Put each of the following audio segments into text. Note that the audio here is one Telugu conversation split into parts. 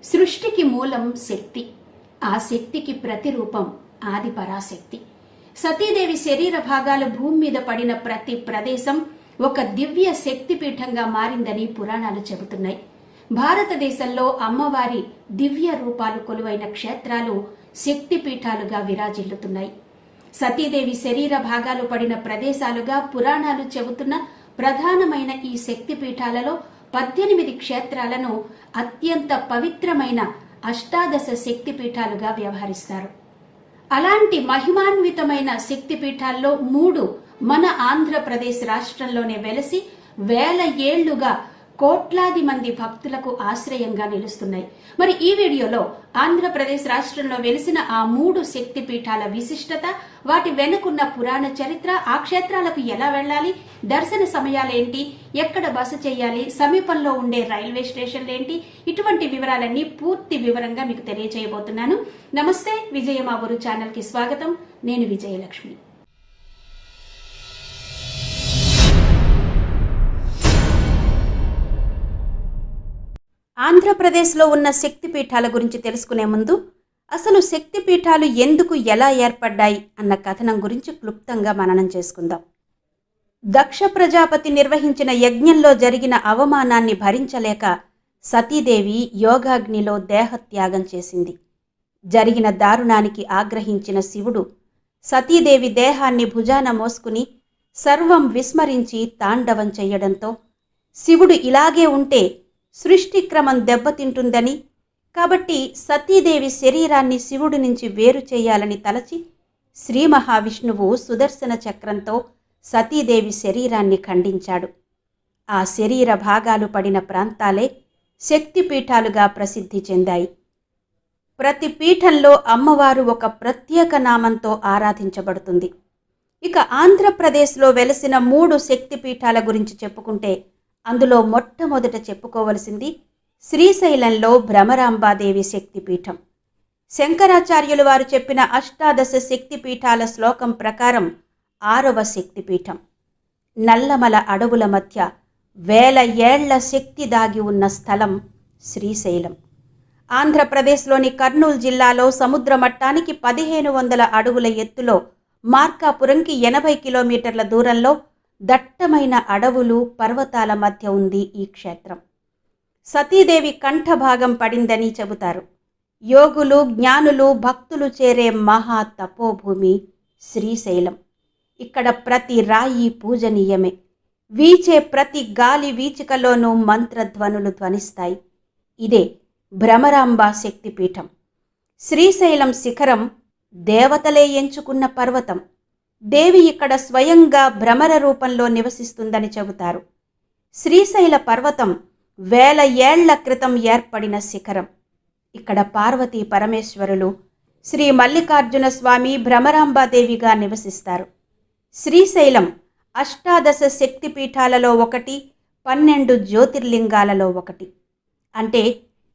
సృష్టికి మూలం శక్తి. ఆ శక్తికి ప్రతిరూపం ఆది పరాశక్తి. సతీదేవి శరీర భాగాలు భూమి మీద పడిన ప్రతి ప్రదేశం ఒక దివ్య శక్తిపీఠంగా మారిందని పురాణాలు చెబుతున్నాయి. భారతదేశంలో అమ్మవారి దివ్య రూపాలు కొలువైన క్షేత్రాలు శక్తిపీఠాలుగా విరాజిల్లుతున్నాయి. సతీదేవి శరీర భాగాలు పడిన ప్రదేశాలుగా పురాణాలు చెబుతున్న ప్రధానమైన ఈ శక్తిపీఠాలలో 18 క్షేత్రాలను అత్యంత పవిత్రమైన అష్టాదశ శక్తిపీఠాలుగా వ్యవహరిస్తారు. అలాంటి మహిమాన్వితమైన శక్తిపీఠాల్లో 3 మన ఆంధ్రప్రదేశ్ రాష్ట్రంలోనే వెలసి వేల ఏళ్లుగా కోట్లాది మంది భక్తులకు ఆశ్రయంగా నిలుస్తున్నాయి. మరి ఈ వీడియోలో ఆంధ్రప్రదేశ్ రాష్ట్రంలో వెలిసిన ఆ 3 శక్తిపీఠాల విశిష్టత, వాటి వెనుకున్న పురాణ చరిత్ర, ఆ క్షేత్రాలకు ఎలా వెళ్ళాలి, దర్శన సమయాలేంటి, ఎక్కడ బస చేయాలి, సమీపంలో ఉండే రైల్వే స్టేషన్లు ఏంటి, ఇటువంటి వివరాలన్నీ పూర్తి వివరంగా మీకు తెలియజేయబోతున్నాను. నమస్తే, విజయ మా ఊరు ఛానల్ కి స్వాగతం. నేను విజయలక్ష్మి. ఆంధ్రప్రదేశ్లో ఉన్న శక్తిపీఠాల గురించి తెలుసుకునే ముందు అసలు శక్తిపీఠాలు ఎందుకు, ఎలా ఏర్పడ్డాయి అన్న కథనం గురించి క్లుప్తంగా మననం చేసుకుందాం. దక్ష ప్రజాపతి నిర్వహించిన యజ్ఞంలో జరిగిన అవమానాన్ని భరించలేక సతీదేవి యోగాగ్నిలో దేహత్యాగం చేసింది. జరిగిన దారుణానికి ఆగ్రహించిన శివుడు సతీదేవి దేహాన్ని భుజాన మోసుకుని సర్వం విస్మరించి తాండవం చెయ్యడంతో శివుడు ఇలాగే ఉంటే సృష్టి క్రమం దెబ్బతింటుందని, కాబట్టి సతీదేవి శరీరాన్ని శివుడి నుంచి వేరు చేయాలని తలచి శ్రీ మహావిష్ణువు సుదర్శన చక్రంతో సతీదేవి శరీరాన్ని ఖండించాడు. ఆ శరీర భాగాలు పడిన ప్రాంతాలే శక్తిపీఠాలుగా ప్రసిద్ధి చెందాయి. ప్రతి పీఠంలో అమ్మవారు ఒక ప్రత్యేక నామంతో ఆరాధించబడుతుంది. ఇక ఆంధ్రప్రదేశ్లో వెలసిన 3 శక్తిపీఠాల గురించి చెప్పుకుంటే అందులో మొట్టమొదట చెప్పుకోవలసింది శ్రీశైలంలో భ్రమరాంబాదేవి శక్తిపీఠం. శంకరాచార్యులు వారు చెప్పిన అష్టాదశ శక్తిపీఠాల శ్లోకం ప్రకారం 6వ శక్తిపీఠం. నల్లమల అడవుల మధ్య వేల ఏళ్ల శక్తి దాగి ఉన్న స్థలం శ్రీశైలం. ఆంధ్రప్రదేశ్లోని కర్నూలు జిల్లాలో సముద్ర మట్టానికి 1500 అడుగుల ఎత్తులో, మార్కాపురంకి 80 కిలోమీటర్ల దూరంలో దట్టమైన అడవులు, పర్వతాల మధ్య ఉంది ఈ క్షేత్రం. సతీదేవి కంఠభాగం పడిందని చెబుతారు. యోగులు, జ్ఞానులు, భక్తులు చేరే మహా తపోభూమి శ్రీశైలం. ఇక్కడ ప్రతి రాయి పూజనీయమే. వీచే ప్రతి గాలి వీచికలోనూ మంత్రధ్వనులు ధ్వనిస్తాయి. ఇదే భ్రమరాంబ శక్తిపీఠం. శ్రీశైలం శిఖరం దేవతలే ఎంచుకున్న పర్వతం. దేవి ఇక్కడ స్వయంగా భ్రమర రూపంలో నివసిస్తుందని చెబుతారు. శ్రీశైల పర్వతం వేల ఏళ్ల క్రితం ఏర్పడిన శిఖరం. ఇక్కడ పార్వతీ పరమేశ్వరులు, శ్రీ మల్లికార్జున స్వామి, భ్రమరాంబాదేవిగా నివసిస్తారు. శ్రీశైలం అష్టాదశ శక్తిపీఠాలలో ఒకటి, 12 జ్యోతిర్లింగాలలో ఒకటి. అంటే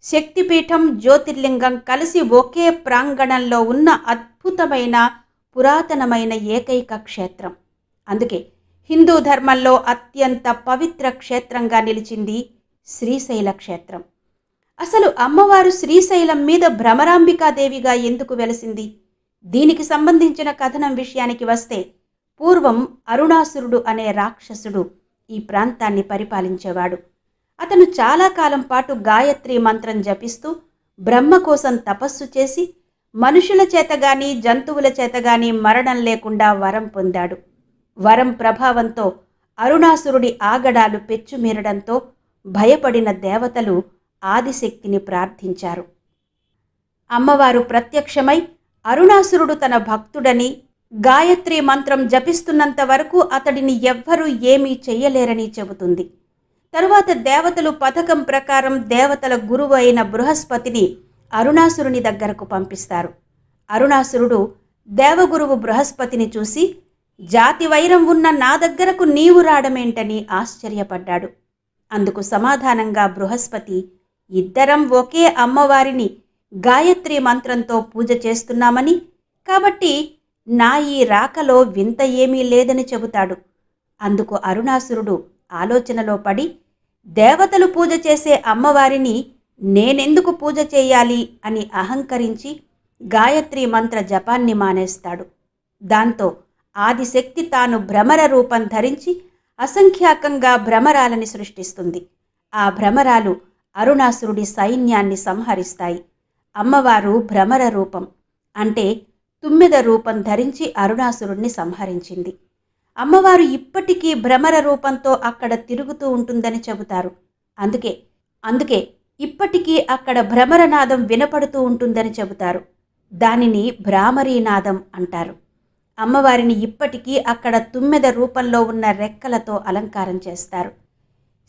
శక్తిపీఠం, జ్యోతిర్లింగం కలిసి ఒకే ప్రాంగణంలో ఉన్న అద్భుతమైన పురాతనమైన ఏకైక క్షేత్రం. అందుకే హిందూ ధర్మంలో అత్యంత పవిత్ర క్షేత్రంగా నిలిచింది శ్రీశైల క్షేత్రం. అసలు అమ్మవారు శ్రీశైలం మీద భ్రమరాంబికాదేవిగా ఎందుకు వెలసింది? దీనికి సంబంధించిన కథనం విషయానికి వస్తే, పూర్వం అరుణాసురుడు అనే రాక్షసుడు ఈ ప్రాంతాన్ని పరిపాలించేవాడు. అతను చాలా కాలం పాటు గాయత్రి మంత్రం జపిస్తూ బ్రహ్మ కోసం తపస్సు చేసి మనుషుల చేతగాని, జంతువుల చేతగాని మరణం లేకుండా వరం పొందాడు. వరం ప్రభావంతో అరుణాసురుడి ఆగడాలు పెచ్చుమీరడంతో భయపడిన దేవతలు ఆదిశక్తిని ప్రార్థించారు. అమ్మవారు ప్రత్యక్షమై అరుణాసురుడు తన భక్తుడని, గాయత్రి మంత్రం జపిస్తున్నంత వరకు అతడిని ఎవ్వరూ ఏమీ చెయ్యలేరని చెబుతుంది. తరువాత దేవతలు పథకం ప్రకారం దేవతల గురువు అయిన బృహస్పతిని అరుణాసురుని దగ్గరకు పంపిస్తారు. అరుణాసురుడు దేవగురువు బృహస్పతిని చూసి, జాతి వైరం ఉన్న నా దగ్గరకు నీవు రావడమేంటని ఆశ్చర్యపడ్డాడు. అందుకు సమాధానంగా బృహస్పతి, ఇద్దరం ఒకే అమ్మవారిని గాయత్రి మంత్రంతో పూజ చేస్తున్నామని, కాబట్టి నా ఈ రాకలో వింత ఏమీ లేదని చెబుతాడు. అందుకు అరుణాసురుడు ఆలోచనలో పడి దేవతలు పూజ చేసే అమ్మవారిని నేనెందుకు పూజ చేయాలి అని అహంకరించి గాయత్రి మంత్ర జపాన్ని మానేస్తాడు. దాంతో ఆదిశక్తి తాను భ్రమర రూపం ధరించి అసంఖ్యాకంగా భ్రమరాలని సృష్టిస్తుంది. ఆ భ్రమరాలు అరుణాసురుడి సైన్యాన్ని సంహరిస్తాయి. అమ్మవారు భ్రమర రూపం అంటే తుమ్మెద రూపం ధరించి అరుణాసురుణ్ణి సంహరించింది. అమ్మవారు ఇప్పటికీ భ్రమర రూపంతో అక్కడ తిరుగుతూ ఉంటుందని చెబుతారు. అందుకే ఇప్పటికీ అక్కడ భ్రమరనాదం వినపడుతూ ఉంటుందని చెబుతారు. దానిని భ్రామరీనాదం అంటారు. అమ్మవారిని ఇప్పటికీ అక్కడ తుమ్మెద రూపంలో ఉన్న రెక్కలతో అలంకారం చేస్తారు.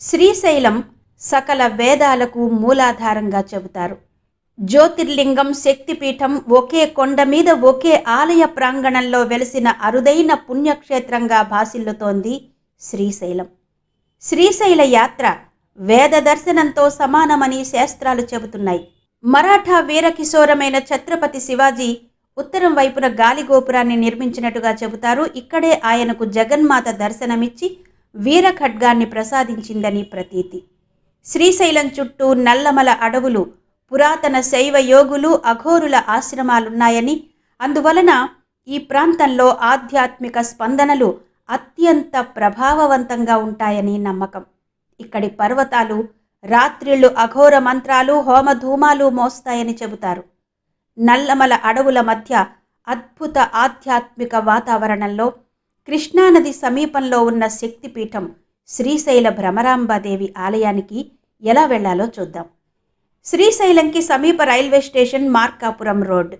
శ్రీశైలం సకల వేదాలకు మూలాధారంగా చెబుతారు. జ్యోతిర్లింగం, శక్తిపీఠం ఒకే కొండ మీద ఒకే ఆలయ ప్రాంగణంలో వెలిసిన అరుదైన పుణ్యక్షేత్రంగా భాసిల్లుతోంది శ్రీశైలం. శ్రీశైల యాత్ర వేద దర్శనంతో సమానమని శాస్త్రాలు చెబుతున్నాయి. మరాఠా వీరకిశోరమైన ఛత్రపతి శివాజీ ఉత్తరం వైపున గాలిగోపురాన్ని నిర్మించినట్టుగా చెబుతారు. ఇక్కడే ఆయనకు జగన్మాత దర్శనమిచ్చి వీరఖడ్గాన్ని ప్రసాదించిందని ప్రతీతి. శ్రీశైలం చుట్టూ నల్లమల అడవులు, పురాతన శైవ యోగులు, అఘోరుల ఆశ్రమాలున్నాయని, అందువలన ఈ ప్రాంతంలో ఆధ్యాత్మిక స్పందనలు అత్యంత ప్రభావవంతంగా ఉంటాయని నమ్మకం. ఇక్కడి పర్వతాలు రాత్రిళ్ళు అఘోర మంత్రాలు, హోమధూమాలు మోస్తాయని చెబుతారు. నల్లమల అడవుల మధ్య అద్భుత ఆధ్యాత్మిక వాతావరణంలో కృష్ణానది సమీపంలో ఉన్న శక్తిపీఠం శ్రీశైల భ్రమరాంబాదేవి ఆలయానికి ఎలా వెళ్లాలో చూద్దాం. శ్రీశైలంకి సమీప railway station Markapuram road.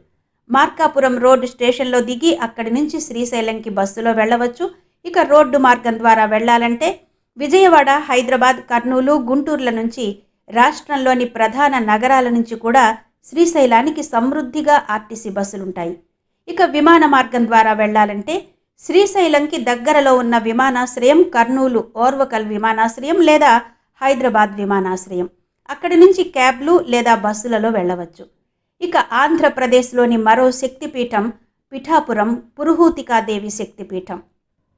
Markapuram road స్టేషన్లో దిగి అక్కడి నుంచి శ్రీశైలంకి బస్సులో వెళ్ళవచ్చు. ఇక రోడ్డు మార్గం ద్వారా వెళ్ళాలంటే విజయవాడ, హైదరాబాద్, కర్నూలు, గుంటూరుల నుంచి, రాష్ట్రంలోని ప్రధాన నగరాల నుంచి కూడా శ్రీశైలానికి సమృద్ధిగా ఆర్టీసీ బస్సులుంటాయి. ఇక విమాన మార్గం ద్వారా వెళ్ళాలంటే శ్రీశైలంకి దగ్గరలో ఉన్న విమానాశ్రయం కర్నూలు ఓర్వకల్ విమానాశ్రయం లేదా హైదరాబాద్ విమానాశ్రయం. అక్కడి నుంచి క్యాబ్లు లేదా బస్సులలో వెళ్ళవచ్చు. ఇక ఆంధ్రప్రదేశ్లోని మరో శక్తిపీఠం పిఠాపురం పురుహూతికాదేవి శక్తిపీఠం.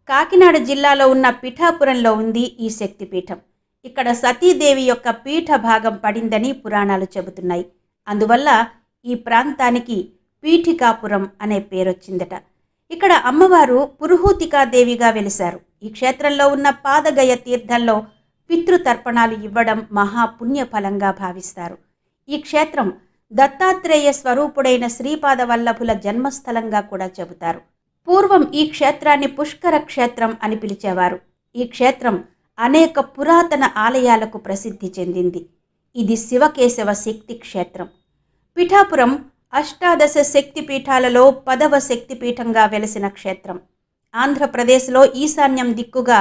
కాకినాడ జిల్లాలో ఉన్న పిఠాపురంలో ఉంది ఈ శక్తిపీఠం. ఇక్కడ సతీదేవి యొక్క పీఠ భాగం పడిందని పురాణాలు చెబుతున్నాయి. అందువల్ల ఈ ప్రాంతానికి పీఠికాపురం అనే పేరొచ్చిందట. ఇక్కడ అమ్మవారు పురుహూతికాదేవిగా వెలిశారు. ఈ క్షేత్రంలో ఉన్న పాదగయ తీర్థంలో పితృతర్పణాలు ఇవ్వడం మహాపుణ్యఫలంగా భావిస్తారు. ఈ క్షేత్రం దత్తాత్రేయ స్వరూపుడైన శ్రీపాద వల్లభుల జన్మస్థలంగా కూడా చెబుతారు. పూర్వం ఈ క్షేత్రాన్ని పుష్కర క్షేత్రం అని పిలిచేవారు. ఈ క్షేత్రం అనేక పురాతన ఆలయాలకు ప్రసిద్ధి చెందింది. ఇది శివకేశవ శక్తి క్షేత్రం. పిఠాపురం అష్టాదశ శక్తిపీఠాలలో 10వ శక్తిపీఠంగా వెలిసిన క్షేత్రం. ఆంధ్రప్రదేశ్లో ఈశాన్యం దిక్కుగా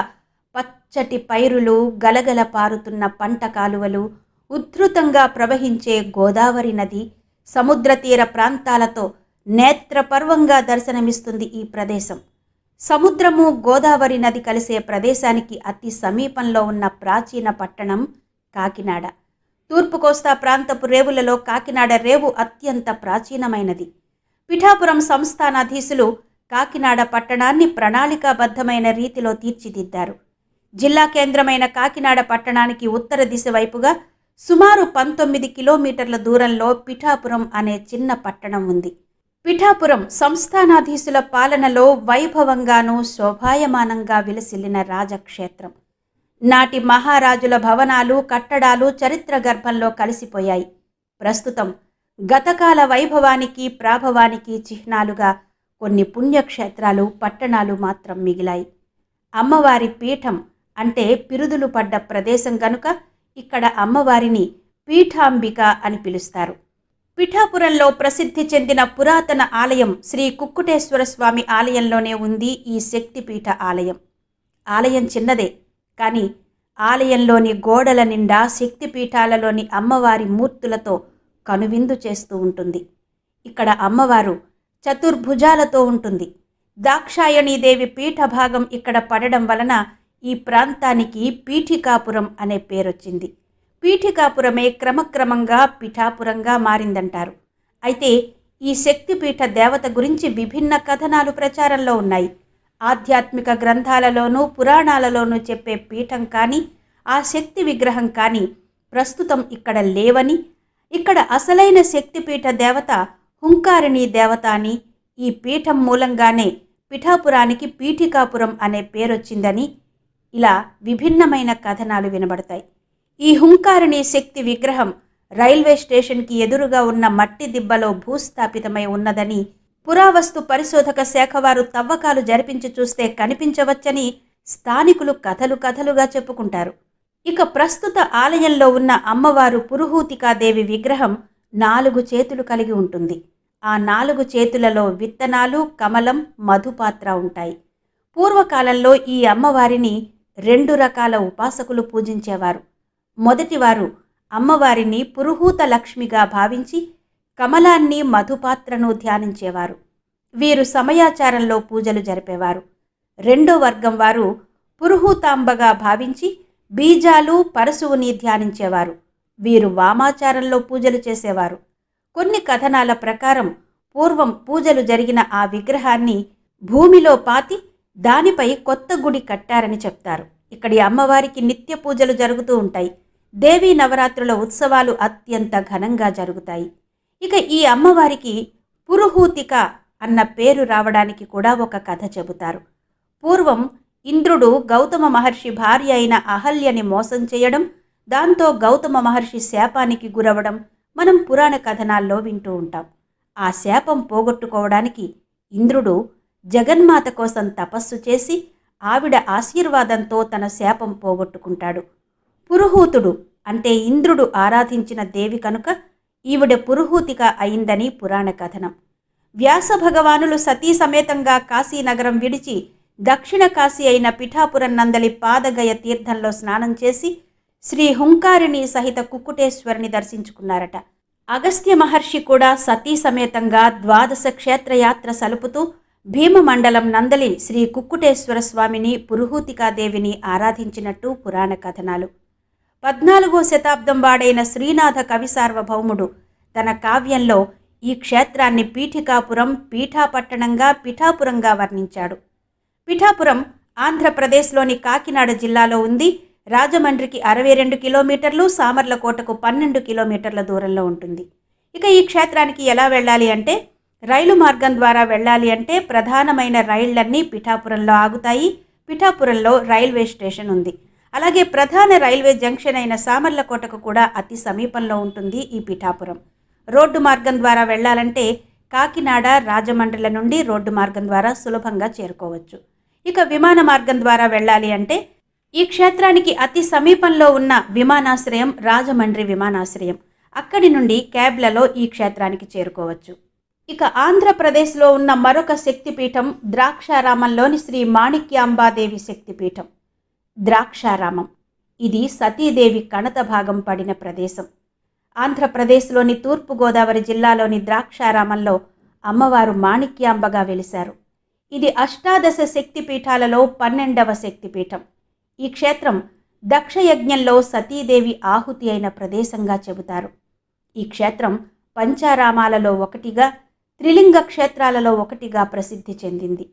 పచ్చటి పైరులు, గలగల పారుతున్న పంట కాలువలు, ఉద్ధృతంగా ప్రవహించే గోదావరి నది, సముద్ర తీర ప్రాంతాలతో నేత్రపర్వంగా దర్శనమిస్తుంది ఈ ప్రదేశం. సముద్రము, గోదావరి నది కలిసే ప్రదేశానికి అతి సమీపంలో ఉన్న ప్రాచీన పట్టణం కాకినాడ. తూర్పు కోస్తా ప్రాంతపు రేవులలో కాకినాడ రేవు అత్యంత ప్రాచీనమైనది. పిఠాపురం సంస్థానాధీశులు కాకినాడ పట్టణాన్ని ప్రణాళికాబద్ధమైన రీతిలో తీర్చిదిద్దారు. జిల్లా కేంద్రమైన కాకినాడ పట్టణానికి ఉత్తర దిశ వైపుగా సుమారు 19 కిలోమీటర్ల దూరంలో పిఠాపురం అనే చిన్న పట్టణం ఉంది. పిఠాపురం సంస్థానాధీశుల పాలనలో వైభవంగానూ శోభాయమానంగా విలసిల్లిన రాజక్షేత్రం. నాటి మహారాజుల భవనాలు, కట్టడాలు చరిత్ర గర్భంలో కలిసిపోయాయి. ప్రస్తుతం గతకాల వైభవానికి, ప్రాభవానికి చిహ్నాలుగా కొన్ని పుణ్యక్షేత్రాలు, పట్టణాలు మాత్రం మిగిలాయి. అమ్మవారి పీఠం అంటే పిరుదులు పడ్డ ప్రదేశం గనుక ఇక్కడ అమ్మవారిని పీఠాంబిక అని పిలుస్తారు. పిఠాపురంలో ప్రసిద్ధి చెందిన పురాతన ఆలయం శ్రీ కుక్కుటేశ్వర స్వామి ఆలయంలోనే ఉంది ఈ శక్తిపీఠ ఆలయం. ఆలయం చిన్నదే, కానీ ఆలయంలోని గోడల నిండా శక్తిపీఠాలలోని అమ్మవారి మూర్తులతో కనువిందు చేస్తూ ఉంటుంది. ఇక్కడ అమ్మవారు చతుర్భుజాలతో ఉంటుంది. దాక్షాయణీదేవి పీఠ భాగం ఇక్కడ పడడం వలన ఈ ప్రాంతానికి పీఠికాపురం అనే పేరొచ్చింది. పీఠికాపురమే క్రమక్రమంగా పిఠాపురంగా మారిందంటారు. అయితే ఈ శక్తిపీఠ దేవత గురించి విభిన్న కథనాలు ప్రచారంలో ఉన్నాయి. ఆధ్యాత్మిక గ్రంథాలలోనూ పురాణాలలోనూ చెప్పే పీఠం కానీ, ఆ శక్తి విగ్రహం కానీ ప్రస్తుతం ఇక్కడ లేవని, ఇక్కడ అసలైన శక్తిపీఠ దేవత హుంకారిణీ దేవత అని, ఈ పీఠం మూలంగానే పిఠాపురానికి పీఠికాపురం అనే పేరొచ్చిందని ఇలా విభిన్నమైన కథనాలు వినబడతాయి. ఈ హుంకారిణీ శక్తి విగ్రహం రైల్వే స్టేషన్కి ఎదురుగా ఉన్న మట్టి దిబ్బలో భూస్థాపితమై ఉన్నదని, పురావస్తు పరిశోధక శాఖ వారు తవ్వకాలు జరిపించి చూస్తే కనిపించవచ్చని స్థానికులు కథలుగా చెప్పుకుంటారు. ఇక ప్రస్తుత ఆలయంలో ఉన్న అమ్మవారు పురుహూతికాదేవి విగ్రహం 4 చేతులు కలిగి ఉంటుంది. ఆ 4 చేతులలో విత్తనాలు, కమలం, మధుపాత్ర ఉంటాయి. పూర్వకాలంలో ఈ అమ్మవారిని 2 రకాల ఉపాసకులు పూజించేవారు. మొదటివారు అమ్మవారిని పురుహూత లక్ష్మిగా భావించి కమలాన్ని, మధుపాత్రను ధ్యానించేవారు. వీరు సమయాచారంలో పూజలు జరిపేవారు. రెండో వర్గం వారు పురుహూతాంబగా భావించి బీజాలు, పరశువుని ధ్యానించేవారు. వీరు వామాచారంలో పూజలు చేసేవారు. కొన్ని కథనాల ప్రకారం పూర్వం పూజలు జరిగిన ఆ విగ్రహాన్ని భూమిలో పాతి దానిపై కొత్త గుడి కట్టారని చెప్తారు. ఇక్కడి అమ్మవారికి నిత్య పూజలు జరుగుతూ ఉంటాయి. దేవీ నవరాత్రుల ఉత్సవాలు అత్యంత ఘనంగా జరుగుతాయి. ఇక ఈ అమ్మవారికి పురుహూతిక అన్న పేరు రావడానికి కూడా ఒక కథ చెబుతారు. పూర్వం ఇంద్రుడు గౌతమ మహర్షి భార్య అయిన అహల్యని మోసం చేయడం, దాంతో గౌతమ మహర్షి శాపానికి గురవడం మనం పురాణ కథనాల్లో వింటూ ఉంటాం. ఆ శాపం పోగొట్టుకోవడానికి ఇంద్రుడు జగన్మాత కోసం తపస్సు చేసి ఆవిడ ఆశీర్వాదంతో తన శాపం పోగొట్టుకుంటాడు. పురుహూతుడు అంటే ఇంద్రుడు ఆరాధించిన దేవి కనుక ఈవిడ పురుహూతిక అయిందని పురాణ కథనం. వ్యాస భగవానులు సతీ సమేతంగా కాశీనగరం విడిచి దక్షిణ కాశీ అయిన పిఠాపురం నందలి పాదగయ తీర్థంలో స్నానం చేసి శ్రీ హుంకారిణి సహిత కుక్కుటేశ్వరిని దర్శించుకున్నారట. అగస్త్య మహర్షి కూడా సతీ సమేతంగా 12 క్షేత్రయాత్ర సలుపుతూ భీమమండలం నందలి శ్రీ కుక్కుటేశ్వర స్వామిని, పురుహూతికాదేవిని ఆరాధించినట్టు పురాణ కథనాలు. 14వ శతాబ్దం వాడైన శ్రీనాథ కవి సార్వభౌముడు తన కావ్యంలో ఈ క్షేత్రాన్ని పీఠికాపురం, పీఠాపట్టణంగా, పిఠాపురంగా వర్ణించాడు. పిఠాపురం ఆంధ్రప్రదేశ్లోని కాకినాడ జిల్లాలో ఉంది. రాజమండ్రికి 62 కిలోమీటర్లు, సామర్లకోటకు 12 కిలోమీటర్ల దూరంలో ఉంటుంది. ఇక ఈ క్షేత్రానికి ఎలా వెళ్ళాలి అంటే, రైలు మార్గం ద్వారా వెళ్ళాలి అంటే ప్రధానమైన రైళ్లన్నీ పిఠాపురంలో ఆగుతాయి. పిఠాపురంలో రైల్వే స్టేషన్ ఉంది. అలాగే ప్రధాన రైల్వే జంక్షన్ అయిన సామర్లకోటకు కూడా అతి సమీపంలో ఉంటుంది ఈ పిఠాపురం. రోడ్డు మార్గం ద్వారా వెళ్ళాలంటే కాకినాడ, రాజమండ్రిల నుండి రోడ్డు మార్గం ద్వారా సులభంగా చేరుకోవచ్చు. ఇక విమాన మార్గం ద్వారా వెళ్ళాలి అంటే ఈ క్షేత్రానికి అతి సమీపంలో ఉన్న విమానాశ్రయం రాజమండ్రి విమానాశ్రయం. అక్కడి నుండి క్యాబ్లలో ఈ క్షేత్రానికి చేరుకోవచ్చు. ఇక ఆంధ్రప్రదేశ్లో ఉన్న మరొక శక్తిపీఠం ద్రాక్షారామంలోని శ్రీ మాణిక్యాంబాదేవి శక్తిపీఠం. ద్రాక్షారామం ఇది సతీదేవి కణత భాగం పడిన ప్రదేశం. ఆంధ్రప్రదేశ్లోని తూర్పుగోదావరి జిల్లాలోని ద్రాక్షారామంలో అమ్మవారు మాణిక్యాంబగా వెలిశారు. ఇది అష్టాదశ శక్తిపీఠాలలో 12వ శక్తిపీఠం. ఈ క్షేత్రం దక్షయజ్ఞంలో సతీదేవి ఆహుతి అయిన ప్రదేశంగా చెబుతారు. ఈ క్షేత్రం పంచారామాలలో ఒకటిగా, త్రిలింగ క్షేత్రాలలో ఒకటిగా ప్రసిద్ధి చెందింది.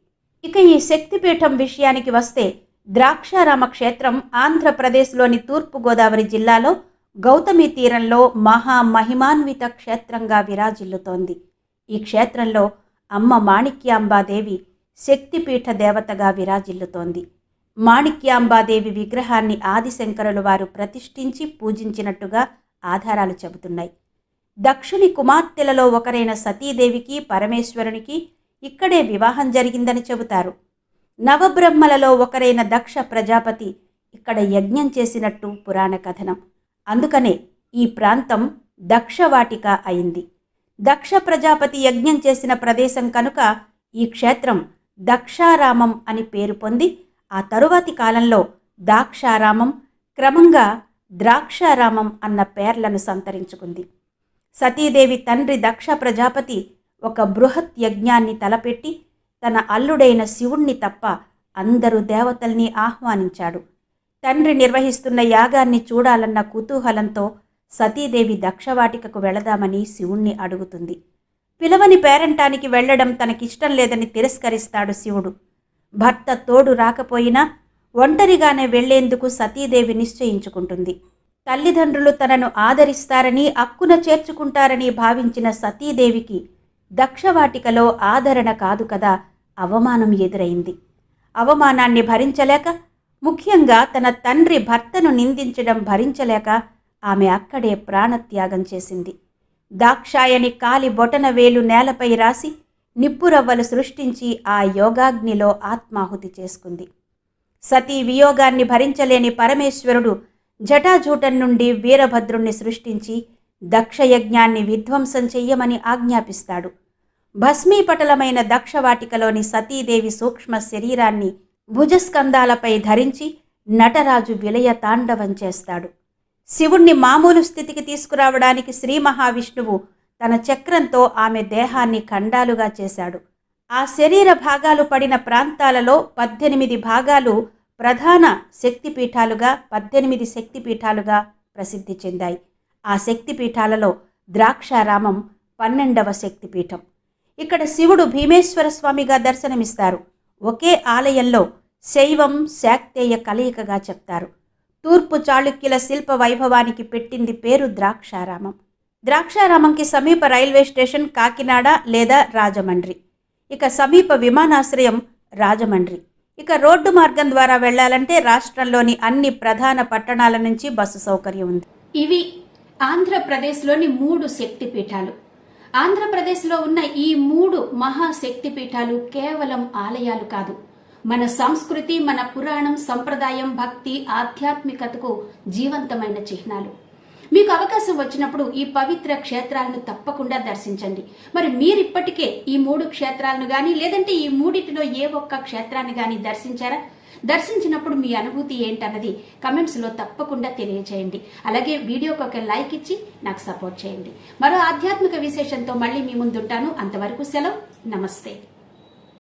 ఇక ఈ శక్తిపీఠం విషయానికి వస్తే ద్రాక్షారామ క్షేత్రం ఆంధ్రప్రదేశ్లోని తూర్పుగోదావరి జిల్లాలో గౌతమి తీరంలో మహామహిమాన్విత క్షేత్రంగా విరాజిల్లుతోంది. ఈ క్షేత్రంలో అమ్మ మాణిక్యాంబాదేవి శక్తిపీఠ దేవతగా విరాజిల్లుతోంది. మాణిక్యాంబాదేవి విగ్రహాన్ని ఆదిశంకరులు వారు ప్రతిష్ఠించి పూజించినట్టుగా ఆధారాలు చెబుతున్నాయి. దక్షుని కుమార్తెలలో ఒకరైన సతీదేవికి, పరమేశ్వరునికి ఇక్కడే వివాహం జరిగిందని చెబుతారు. నవబ్రహ్మలలో ఒకరైన దక్ష ప్రజాపతి ఇక్కడ యజ్ఞం చేసినట్టు పురాణ కథనం. అందుకనే ఈ ప్రాంతం దక్షవాటిక అయింది. దక్ష ప్రజాపతి యజ్ఞం చేసిన ప్రదేశం కనుక ఈ క్షేత్రం దక్షారామం అని పేరు పొంది ఆ తరువాతి కాలంలో దాక్షారామం, క్రమంగా ద్రాక్షారామం అన్న పేర్లను సంతరించుకుంది. సతీదేవి తండ్రి దక్ష ప్రజాపతి ఒక బృహత్ యజ్ఞాన్ని తలపెట్టి తన అల్లుడైన శివుణ్ణి తప్ప అందరూ దేవతల్ని ఆహ్వానించాడు. తండ్రి నిర్వహిస్తున్న యాగాన్ని చూడాలన్న కుతూహలంతో సతీదేవి దక్షవాటికకు వెళదామని శివుణ్ణి అడుగుతుంది. పిలవని పేరంటానికి వెళ్లడం తనకిష్టం లేదని తిరస్కరిస్తాడు శివుడు. భర్త తోడు రాకపోయినా ఒంటరిగానే వెళ్లేందుకు సతీదేవి నిశ్చయించుకుంటుంది. తల్లిదండ్రులు తనను ఆదరిస్తారని, అక్కున చేర్చుకుంటారని భావించిన సతీదేవికి దక్షవాటికలో ఆదరణ కాదు కదా, అవమానం ఎదురైంది. అవమానాన్ని భరించలేక, ముఖ్యంగా తన తండ్రి భర్తను నిందించడం భరించలేక ఆమె అక్కడే ప్రాణత్యాగం చేసింది. దాక్షాయని కాలి బొటన వేలు నేలపై రాసి నిప్పురవ్వలు సృష్టించి ఆ యోగాగ్నిలో ఆత్మాహుతి చేసుకుంది. సతీ వియోగాన్ని భరించలేని పరమేశ్వరుడు జటాజూటం నుండి వీరభద్రుణ్ణి సృష్టించి దక్షయజ్ఞాన్ని విధ్వంసం చెయ్యమని ఆజ్ఞాపిస్తాడు. భస్మీపటలమైన దక్షవాటికలోని సతీదేవి సూక్ష్మ శరీరాన్ని భుజస్కంధాలపై ధరించి నటరాజు విలయ తాండవం చేస్తాడు. శివుణ్ణి మామూలు స్థితికి తీసుకురావడానికి శ్రీ మహావిష్ణువు తన చక్రంతో ఆమె దేహాన్ని ఖండాలుగా చేశాడు. ఆ శరీర భాగాలు పడిన ప్రాంతాలలో 18 భాగాలు ప్రధాన శక్తిపీఠాలుగా, 18 శక్తిపీఠాలుగా ప్రసిద్ధి చెందాయి. ఆ శక్తిపీఠాలలో ద్రాక్షారామం 12వ శక్తిపీఠం. ఇక్కడ శివుడు భీమేశ్వర స్వామిగా దర్శనమిస్తారు. ఒకే ఆలయంలో శైవం శాక్తేయ కలయికగా చెప్తారు. తూర్పు చాళుక్యుల శిల్ప వైభవానికి పెట్టింది పేరు ద్రాక్షారామం. ద్రాక్షారామంకి సమీప రైల్వే స్టేషన్ కాకినాడ లేదా రాజమండ్రి. ఇక సమీప విమానాశ్రయం రాజమండ్రి. ఇక రోడ్డు మార్గం ద్వారా వెళ్లాలంటే రాష్ట్రంలోని అన్ని ప్రధాన పట్టణాల నుంచి బస్సు సౌకర్యం ఉంది. ఇవి ఆంధ్రప్రదేశ్లోని 3 శక్తిపీఠాలు. ఆంధ్రప్రదేశ్లో ఉన్న ఈ 3 మహాశక్తిపీఠాలు కేవలం ఆలయాలు కాదు, మన సంస్కృతి, మన పురాణం, సంప్రదాయం, భక్తి, ఆధ్యాత్మికతకు జీవంతమైన చిహ్నాలు. మీకు అవకాశం వచ్చినప్పుడు ఈ పవిత్ర క్షేత్రాలను తప్పకుండా దర్శించండి. మరి మీరిప్పటికే ఈ 3 క్షేత్రాలను కానీ, లేదంటే ఈ 3టిలో ఏ ఒక్క క్షేత్రాన్ని కానీ దర్శించారా? దర్శించినప్పుడు మీ అనుభూతి ఏంటన్నది కమెంట్స్లో తప్పకుండా తెలియచేయండి. అలాగే వీడియోకి ఒక లైక్ ఇచ్చి నాకు సపోర్ట్ చేయండి. మరో ఆధ్యాత్మిక విశేషంతో మళ్ళీ మీ ముందుంటాను. అంతవరకు సెలవు. నమస్తే.